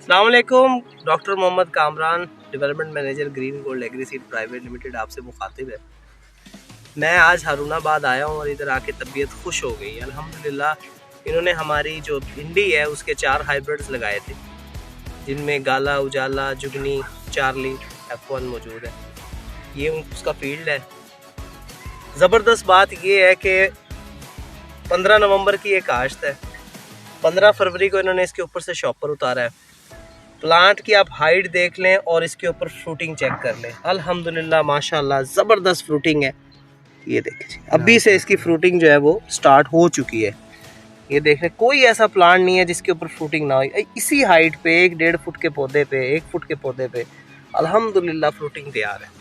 अस्सलाम वालेकुम। Doctor Mohammad Kamran, development manager Green Gold Agriseed Private Limited आपसे मुखातिब है। मैं आज हारूनाबाद आया हूँ और इधर आके तबीयत खुश हो गई अल्हम्दुलिल्लाह। इन्होंने हमारी जो भिंडी है उसके 4 हाइब्रिड्स लगाए थे, जिनमें गाला, उजाला, जुगनी, चार्ली, F1 मौजूद है। ये उसका फील्ड है। ज़बरदस्त बात ये है कि 15 नवंबर की एक काश्त है, 15 फरवरी को इन्होंने इसके ऊपर से शॉपर उतारा है। प्लांट की आप हाइट देख लें और इसके ऊपर फ्रूटिंग चेक कर लें। अल्हम्दुलिल्लाह माशाल्लाह ज़बरदस्त फ्रूटिंग है। ये देखिए अभी से इसकी फ्रूटिंग जो है वो स्टार्ट हो चुकी है। ये देख लें, कोई ऐसा प्लांट नहीं है जिसके ऊपर फ्रूटिंग ना हो। इसी हाइट पे 1-1.5 फुट के पौधे पे, 1 फुट के पौधे पे अल्हम्दुलिल्लाह फ्रूटिंग तैयार है।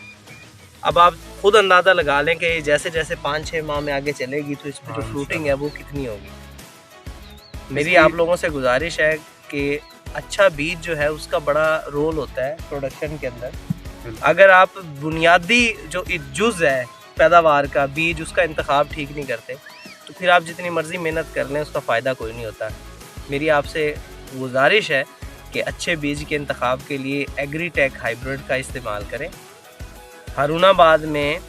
अब आप खुद अंदाज़ा लगा लें कि जैसे जैसे 5-6 माह में आगे चलेगी तो इसमें जो फ्रूटिंग है वो कितनी होगी। मेरी आप लोगों से गुजारिश है कि अच्छा बीज जो है उसका बड़ा रोल होता है प्रोडक्शन के अंदर। अगर आप बुनियादी जो जुज़ है पैदावार का बीज, उसका इंतखाब ठीक नहीं करते तो फिर आप जितनी मर्ज़ी मेहनत कर लें उसका फ़ायदा कोई नहीं होता। मेरी आपसे गुजारिश है कि अच्छे बीज के इंतखाब के लिए एग्रीटेक हाइब्रिड का इस्तेमाल करें। हारूनाबाद में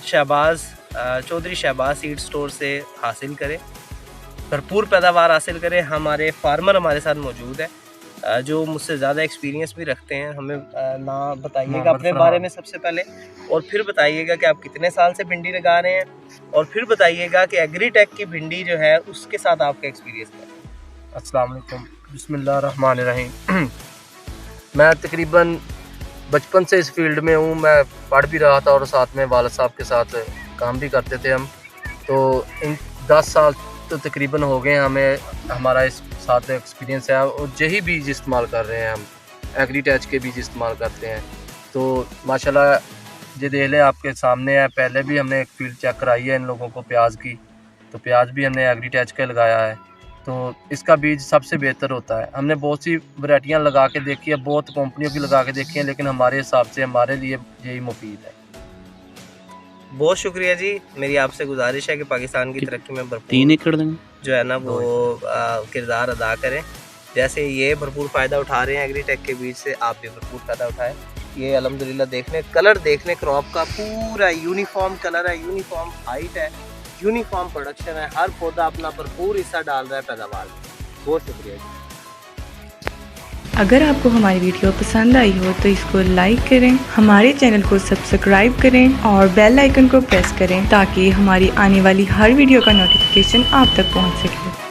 चौधरी शहबाज सीड स्टोर से हासिल करें, भरपूर पैदावार हासिल करें। हमारे फार्मर हमारे साथ मौजूद है जो मुझसे ज़्यादा एक्सपीरियंस भी रखते हैं। हमें ना बताइएगा अपने बारे में सबसे पहले, और फिर बताइएगा कि आप कितने साल से भिंडी लगा रहे हैं, और फिर बताइएगा कि एग्रीटेक की भिंडी जो है उसके साथ आपका एक्सपीरियंस क्या है। अस्सलाम वालेकुम, बिस्मिल्लाहिर्रहमानिर्रहीम। मैं तकरीबन बचपन से इस फील्ड में हूँ। मैं पढ़ भी रहा था और साथ में वालिद साहब के साथ काम भी करते थे हम। तो इन 10 साल तो तकरीबन हो गए हमें, हमारा इस साथ एक्सपीरियंस है। और यही बीज इस्तेमाल कर रहे हैं हम, एग्रीटेक के बीज इस्तेमाल करते हैं। तो माशाल्लाह ये देख लें आपके सामने है। पहले भी हमने एक फील्ड चेक कराई है इन लोगों को प्याज की, तो प्याज भी हमने एग्रीटेक का लगाया है। तो इसका बीज सबसे बेहतर होता है। हमने बहुत सी वैरायटियाँ लगा के देखी है, बहुत कंपनियों की लगा के देखी है, लेकिन हमारे हिसाब से हमारे लिए यही मुफीद है। बहुत शुक्रिया जी। मेरी आपसे गुजारिश है कि पाकिस्तान की तरक्की में भरपूर 3 एकड़ जो है ना वो किरदार अदा करें। जैसे ये भरपूर फ़ायदा उठा रहे हैं एग्रीटेक के बीज से, आप भी भरपूर फ़ायदा उठाएं। ये अल्हम्दुलिल्लाह देखने कलर देखने क्रॉप का पूरा यूनिफॉर्म कलर है, यूनिफॉर्म हाइट है, यूनिफॉर्म प्रोडक्शन है। हर पौधा अपना भरपूर हिस्सा डाल रहा है पैदावार में। बहुत शुक्रिया जी। अगर आपको हमारी वीडियो पसंद आई हो तो इसको लाइक करें, हमारे चैनल को सब्सक्राइब करें और बेल आइकन को प्रेस करें ताकि हमारी आने वाली हर वीडियो का नोटिफिकेशन आप तक पहुंच सके।